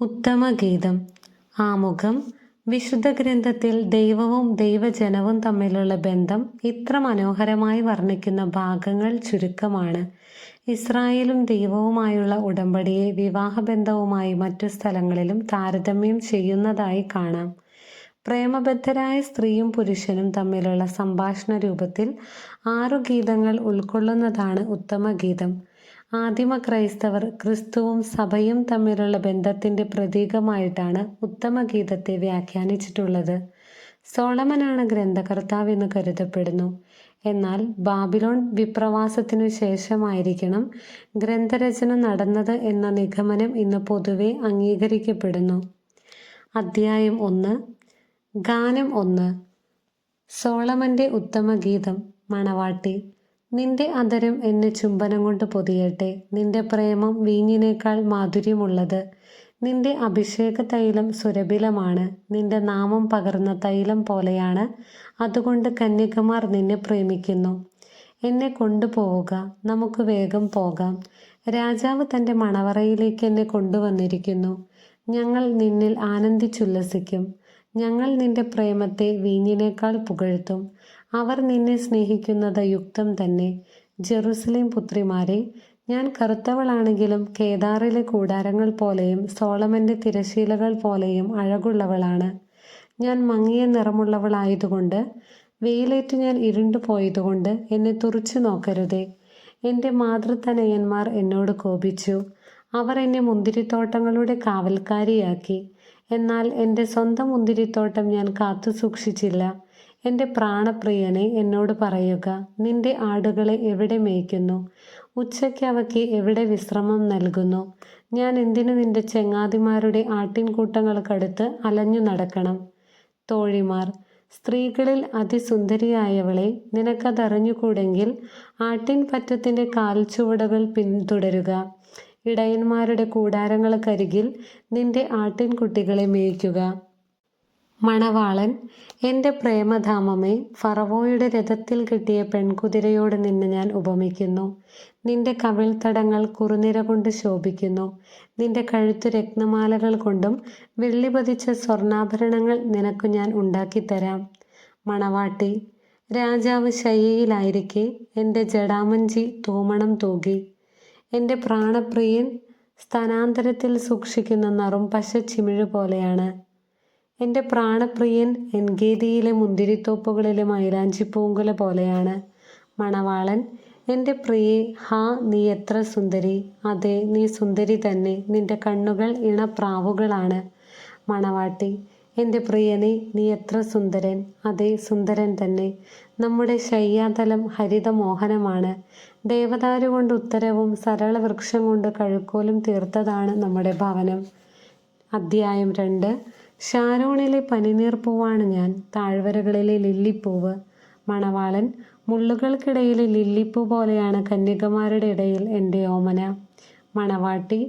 ഉത്തമഗീതം. ആമുഖം. വിശുദ്ധ ഗ്രന്ഥത്തിൽ ദൈവവും ദൈവജനവും തമ്മിലുള്ള ബന്ധം ഇത്ര മനോഹരമായി വർണ്ണിക്കുന്ന ഭാഗങ്ങൾ ചുരുക്കമാണ്. ഇസ്രായേലും ദൈവവുമായുള്ള ഉടമ്പടിയെ വിവാഹബന്ധവുമായി മറ്റു സ്ഥലങ്ങളിലും താരതമ്യം ചെയ്യുന്നതായി കാണാം. പ്രേമബദ്ധരായ സ്ത്രീയും പുരുഷനും തമ്മിലുള്ള സംഭാഷണ രൂപത്തിൽ 6 ഗീതങ്ങൾ ഉൾക്കൊള്ളുന്നതാണ് ഉത്തമഗീതം. ആദിമ ക്രൈസ്തവർ ക്രിസ്തുവും സഭയും തമ്മിലുള്ള ബന്ധത്തിന്റെ പ്രതീകമായിട്ടാണ് ഉത്തമഗീതത്തെ വ്യാഖ്യാനിച്ചിട്ടുള്ളത്. സോളമനാണ് ഗ്രന്ഥകർത്താവ് എന്ന് കരുതപ്പെടുന്നു. എന്നാൽ ബാബിലോൺ വിപ്രവാസത്തിനു ശേഷമായിരിക്കണം ഗ്രന്ഥരചന നടന്നത് എന്ന നിഗമനം ഇന്ന് പൊതുവെ അംഗീകരിക്കപ്പെടുന്നു. അധ്യായം 1. ഗാനം 1. സോളമന്റെ ഉത്തമഗീതം. മണവാട്ടി. നിന്റെ അധരം എന്നെ ചുംബനം കൊണ്ട് പൊതിയട്ടെ. നിന്റെ പ്രേമം വീഞ്ഞിനേക്കാൾ മാധുര്യമുള്ളത്. നിന്റെ അഭിഷേക തൈലം സുരഭിലമാണ്. നിന്റെ നാമം പകർന്ന തൈലം പോലെയാണ്. അതുകൊണ്ട് കന്യകമാർ നിന്നെ പ്രേമിക്കുന്നു. എന്നെ കൊണ്ടുപോവുക, നമുക്ക് വേഗം പോകാം. രാജാവ് തൻ്റെ മണവറയിലേക്ക് എന്നെ കൊണ്ടുവന്നിരിക്കുന്നു. ഞങ്ങൾ നിന്നിൽ ആനന്ദിച്ചുല്ലസിക്കും. ഞങ്ങൾ നിന്റെ പ്രേമത്തെ വീഞ്ഞിനേക്കാൾ പുകഴ്ത്തും. അവർ നിന്നെ സ്നേഹിക്കുന്നത് യുക്തം തന്നെ. ജെറുസലേം പുത്രിമാരെ, ഞാൻ കറുത്തവളാണെങ്കിലും കേദാറിലെ കൂടാരങ്ങൾ പോലെയും സോളമന്റെ തിരശീലകൾ പോലെയും അഴകുള്ളവളാണ്. ഞാൻ മങ്ങിയ നിറമുള്ളവളായതുകൊണ്ട്, വെയിലേറ്റ് ഞാൻ ഇരുണ്ടു പോയതുകൊണ്ട് എന്നെ തുറിച്ചു നോക്കരുതേ. എൻ്റെ മാതൃതനയന്മാർ എന്നോട് കോപിച്ചു. അവർ എന്നെ മുന്തിരിത്തോട്ടങ്ങളുടെ കാവൽക്കാരിയാക്കി. എന്നാൽ എൻ്റെ സ്വന്തം മുന്തിരിത്തോട്ടം ഞാൻ കാത്തു സൂക്ഷിച്ചില്ല. എൻ്റെ പ്രാണപ്രിയനെ എന്നോട് പറയുക, നിന്റെ ആടുകളെ എവിടെ മേയ്ക്കുന്നു? ഉച്ചയ്ക്ക് അവയ്ക്ക് എവിടെ വിശ്രമം നൽകുന്നു? ഞാൻ എന്തിനു നിന്റെ ചെങ്ങാതിമാരുടെ ആട്ടിൻകൂട്ടങ്ങൾക്കടുത്ത് അലഞ്ഞു നടക്കണം? തോഴിമാർ. സ്ത്രീകളിൽ അതിസുന്ദരിയായവളെ, നിനക്കതറിഞ്ഞുകൂടെങ്കിൽ ആട്ടിൻപറ്റത്തിൻ്റെ കാൽച്ചുവടുകൾ പിന്തുടരുക. ഇടയന്മാരുടെ കൂടാരങ്ങൾക്കരികിൽ നിന്റെ ആട്ടിൻകുട്ടികളെ മേയ്ക്കുക. മണവാളൻ. എൻ്റെ പ്രേമധാമമേ, ഫറവോയുടെ രഥത്തിൽ കിട്ടിയ പെൺകുതിരയോട് നിന്നെ ഞാൻ ഉപമിക്കുന്നു. നിന്റെ കവിൾത്തടങ്ങൾ കുറുനിര കൊണ്ട് ശോഭിക്കുന്നു. നിന്റെ കഴുത്തു രത്നമാലകൾ കൊണ്ടും വെള്ളി പതിച്ച സ്വർണ്ണാഭരണങ്ങൾ നിനക്കു ഞാൻ ഉണ്ടാക്കിത്തരാം. മണവാട്ടി. രാജാവ് ശയ്യയിലായിരിക്കെ എൻ്റെ ജടാമഞ്ചി തൂമണം തൂകി. എൻ്റെ പ്രാണപ്രിയൻ സ്തനാന്തരത്തിൽ സൂക്ഷിക്കുന്ന നറും പശ ചിമിഴ് പോലെയാണ്. എൻ്റെ പ്രാണപ്രിയൻ എൻഗേദിയിലെ മുന്തിരിത്തോപ്പുകളിലെ മൈലാഞ്ചിപ്പൂങ്കുല പോലെയാണ്. മണവാളൻ. എൻ്റെ പ്രിയേ, ഹാ, നീ എത്ര സുന്ദരി! അതെ, നീ സുന്ദരി തന്നെ. നിന്റെ കണ്ണുകൾ ഇണപ്രാവുകളാണ്. മണവാട്ടി. എൻ്റെ പ്രിയനെ, നീ എത്ര സുന്ദരൻ! അതെ, സുന്ദരൻ തന്നെ. നമ്മുടെ ശയ്യാതലം ഹരിതമോഹനമാണ്. ദേവദാരു കൊണ്ട് ഉത്തരവും സരളവൃക്ഷം കൊണ്ട് കഴുക്കോലും തീർത്തതാണ് നമ്മുടെ ഭവനം. അധ്യായം 2. ഷാരോണിലെ പനിനീർപ്പൂവാണ് ഞാൻ, താഴ്വരകളിലെ ലില്ലിപ്പൂവ്. മണവാളൻ. മുള്ളുകൾക്കിടയിലെ ലില്ലിപ്പൂ പോലെയാണ് കന്യകമാരുടെ ഇടയിൽ എൻ്റെ ഓമന. മണവാട്ടി.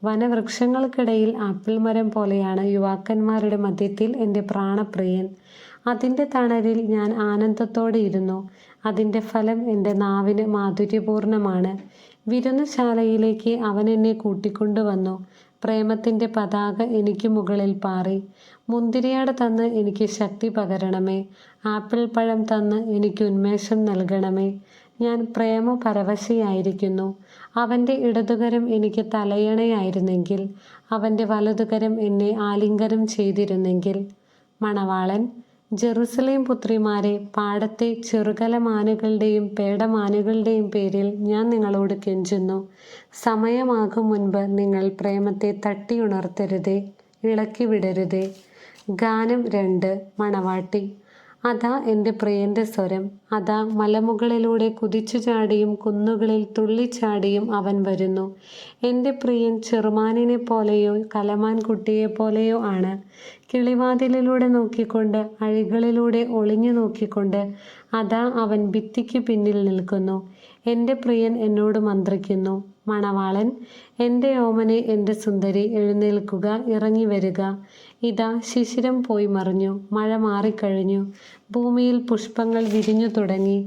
വനവൃക്ഷങ്ങൾക്കിടയിൽ ആപ്പിൾ മരം പോലെയാണ് യുവാക്കന്മാരുടെ മധ്യത്തിൽ എൻ്റെ പ്രാണപ്രിയൻ. അതിൻ്റെ തണലിൽ ഞാൻ ആനന്ദത്തോടെ ഇരുന്നു. അതിൻ്റെ ഫലം എൻ്റെ നാവിന് മാധുര്യപൂർണമാണ്. വിരുന്നുശാലയിലേക്ക് അവൻ എന്നെ കൂട്ടിക്കൊണ്ടുവന്നു. പ്രേമത്തിൻ്റെ പതാക എനിക്ക് മുകളിൽ പാറി. മുന്തിരിയാട് തന്ന് എനിക്ക് ശക്തി പകരണമേ. ആപ്പിൾ പഴം തന്ന് എനിക്ക് ഉന്മേഷം നൽകണമേ. ഞാൻ പ്രേമപരവശയായിരിക്കുന്നു. അവൻ്റെ ഇടതുകരം എനിക്ക് തലയണയായിരുന്നെങ്കിൽ, അവൻ്റെ വലതുകരം എന്നെ ആലിംഗനം ചെയ്തിരുന്നെങ്കിൽ. മണവാളൻ. ജെറുസലേം പുത്രിമാരെ, പാടത്തെ ചെറുകലമാനുകളുടെയും പേടമാനുകളുടെയും പേരിൽ ഞാൻ നിങ്ങളോട് കെഞ്ചുന്നു. സമയമാകും മുൻപ് നിങ്ങൾ പ്രേമത്തെ തട്ടിയുണർത്തരുതേ, ഇളക്കി വിടരുതേ. ഗാനം 2. മണവാട്ടി. അതാ എൻ്റെ പ്രിയൻ്റെ സ്വരം. അതാ മലമുകളിലൂടെ കുതിച്ചു ചാടിയും കുന്നുകളിൽ തുള്ളിച്ചാടിയും അവൻ വരുന്നു. എൻ്റെ പ്രിയൻ ചെറുമാനിനെ പോലെയോ കലമാൻ കുട്ടിയെപ്പോലെയോ ആണ്. കിളിവാതിലിലൂടെ നോക്കിക്കൊണ്ട്, അഴികളിലൂടെ ഒളിഞ്ഞു നോക്കിക്കൊണ്ട് അതാ അവൻ ഭിത്തിക്ക് പിന്നിൽ നിൽക്കുന്നു. എൻ്റെ പ്രിയൻ എന്നോട് മന്ത്രിക്കുന്നു. മണവാളൻ. എൻ്റെ ഓമനെ, എൻ്റെ സുന്ദരി, എഴുന്നേൽക്കുക, ഇറങ്ങി വരിക. ഇതാ ശിശിരം പോയി മറിഞ്ഞു, മഴ മാറിക്കഴിഞ്ഞു, ഭൂമിയിൽ പുഷ്പങ്ങൾ വിരിഞ്ഞു തുടങ്ങി.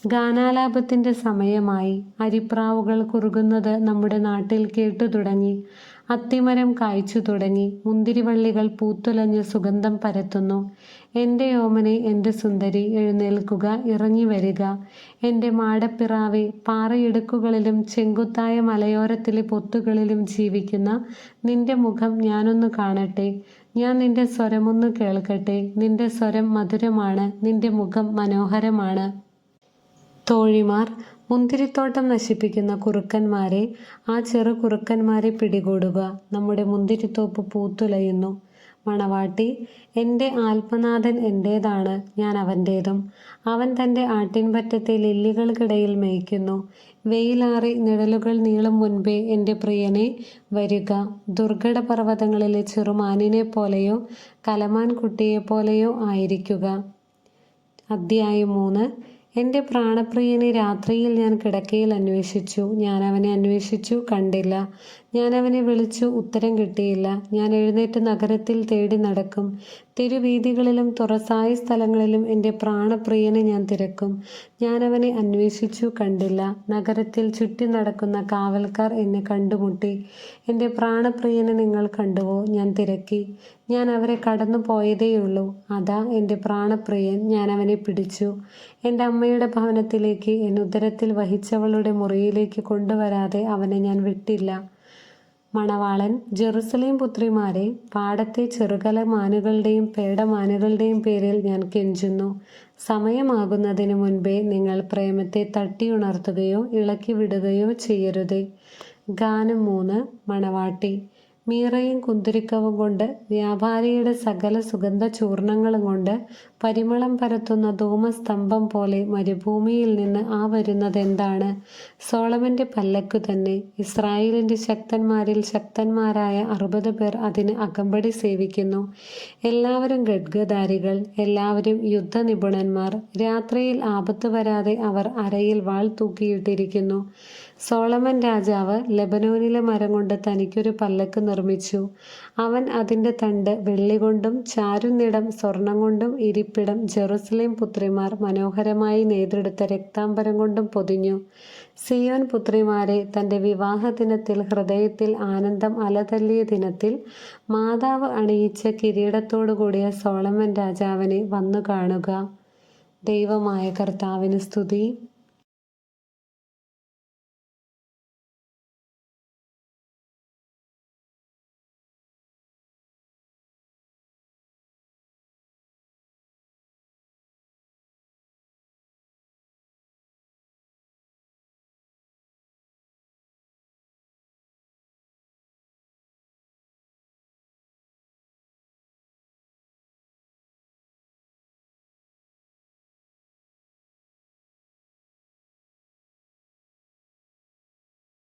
ഗാനാലാപത്തിൻ്റെ സമയമായി. അരിപ്രാവുകൾ കുറുകുന്നത് നമ്മുടെ നാട്ടിൽ കേട്ടു തുടങ്ങി. അത്തിമരം കായ്ച്ചു തുടങ്ങി, മുന്തിരിവള്ളികൾ പൂത്തുലഞ്ഞ് സുഗന്ധം പരത്തുന്നു. എൻ്റെ ഓമനെ, എൻ്റെ സുന്ദരി, എഴുന്നേൽക്കുക, ഇറങ്ങി വരിക. എൻ്റെ മാടപ്പിറാവെ, പാറയിടുക്കുകളിലും ചെങ്കുത്തായ മലയോരത്തിലെ പൊത്തുകളിലും ജീവിക്കുന്ന നിന്റെ മുഖം ഞാനൊന്ന് കാണട്ടെ. ഞാൻ നിന്റെ സ്വരമൊന്ന് കേൾക്കട്ടെ. നിന്റെ സ്വരം മധുരമാണ്, നിന്റെ മുഖം മനോഹരമാണ്. തോഴിമാർ, മുന്തിരിത്തോട്ടം നശിപ്പിക്കുന്ന കുറുക്കന്മാരെ, ആ ചെറു കുറുക്കന്മാരെ പിടികൂടുക. നമ്മുടെ മുന്തിരിത്തോപ്പ് പൂത്തുലയുന്നു. മണവാട്ടി, എൻ്റെ ആത്മനാഥൻ എൻ്റേതാണ്, ഞാൻ അവൻ്റേതും. അവൻ തൻ്റെ ആട്ടിൻപറ്റത്തെ ലില്ലികൾക്കിടയിൽ മേയ്ക്കുന്നു. വെയിലാറി നിഴലുകൾ നീളും മുൻപേ എൻ്റെ പ്രിയനെ വരിക. ദുർഘട പർവ്വതങ്ങളിലെ ചെറുമാനിനെ പോലെയോ കലമാൻ കുട്ടിയെപ്പോലെയോ ആയിരിക്കുക. അധ്യായം 3. എൻ്റെ പ്രാണപ്രിയനെ രാത്രിയിൽ ഞാൻ കിടക്കയിൽ അന്വേഷിച്ചു. ഞാൻ അവനെ അന്വേഷിച്ചു, കണ്ടില്ല. ഞാൻ അവനെ വിളിച്ചു, ഉത്തരം കിട്ടിയില്ല. ഞാൻ എഴുന്നേറ്റ് നഗരത്തിൽ തേടി നടക്കും. തെരുവീഥികളിലും തുറസായ സ്ഥലങ്ങളിലും എൻ്റെ പ്രാണപ്രിയനെ ഞാൻ തിരക്കും. ഞാൻ അവനെ അന്വേഷിച്ചു, കണ്ടില്ല. നഗരത്തിൽ ചുറ്റി നടക്കുന്ന കാവൽക്കാർ എന്നെ കണ്ടുമുട്ടി. എൻ്റെ പ്രാണപ്രിയനെ നിങ്ങൾ കണ്ടുവോ? ഞാൻ തിരക്കി. ഞാൻ അവരെ കടന്നു പോയതേയുള്ളൂ. അതാ എൻ്റെ പ്രാണപ്രിയൻ, ഞാൻ അവനെ പിടിച്ചു. എൻ്റെ അമ്മയുടെ ഭവനത്തിലേക്ക്, എന്നെ ഉദരത്തിൽ വഹിച്ചവളുടെ മുറിയിലേക്ക് കൊണ്ടുവരാതെ അവനെ ഞാൻ വിട്ടില്ല. മണവാളൻ, ജെറുസലേം പുത്രിമാരെ, പാടത്തെ ചെറുകല മാനുകളുടെയും പേടമാനുകളുടെയും പേരിൽ ഞാൻ കെഞ്ചുന്നു. സമയമാകുന്നതിന് മുൻപേ നിങ്ങൾ പ്രേമത്തെ തട്ടിയുണർത്തുകയോ ഇളക്കി വിടുകയോ ചെയ്യരുതേ. ഗാനം 3. മണവാട്ടി. മീറയും കുന്തിരിക്കവും കൊണ്ട്, വ്യാപാരിയുടെ സകല സുഗന്ധ ചൂർണങ്ങളും കൊണ്ട് പരിമളം പരത്തുന്ന ധൂമസ്തംഭം പോലെ മരുഭൂമിയിൽ നിന്ന് ആ വരുന്നതെന്താണ്? സോളമൻ്റെ പല്ലക്കു തന്നെ. ഇസ്രായേലിൻ്റെ ശക്തന്മാരിൽ ശക്തന്മാരായ 60 പേർ അതിന് അകമ്പടി സേവിക്കുന്നു. എല്ലാവരും ഖഡ്ഗധാരികൾ, എല്ലാവരും യുദ്ധനിപുണന്മാർ. രാത്രിയിൽ ആപത്ത് വരാതെ അവർ അരയിൽ വാൾ തൂക്കിയിട്ടിരിക്കുന്നു. സോളമൻ രാജാവ് ലെബനോനിലെ മരം കൊണ്ട് തനിക്കൊരു പല്ലക്ക് നിർമ്മിച്ചു. അവൻ അതിൻ്റെ തണ്ട് വെള്ളി കൊണ്ടും ചാരുനിടം സ്വർണം കൊണ്ടും ഇരിപ്പിടം ജെറുസലേം പുത്രിമാർ മനോഹരമായി നെയ്തെടുത്ത രക്താംബരം കൊണ്ടും പൊതിഞ്ഞു. സിയോൻ പുത്രിമാരെ, തൻ്റെ വിവാഹ ദിനത്തിൽ ഹൃദയത്തിൽ ആനന്ദം അലതല്ലിയ ദിനത്തിൽ മാതാവ് അണിയിച്ച കിരീടത്തോടു കൂടിയ സോളമൻ രാജാവിനെ വന്നു കാണുക. ദൈവമായ കർത്താവിന് സ്തുതി.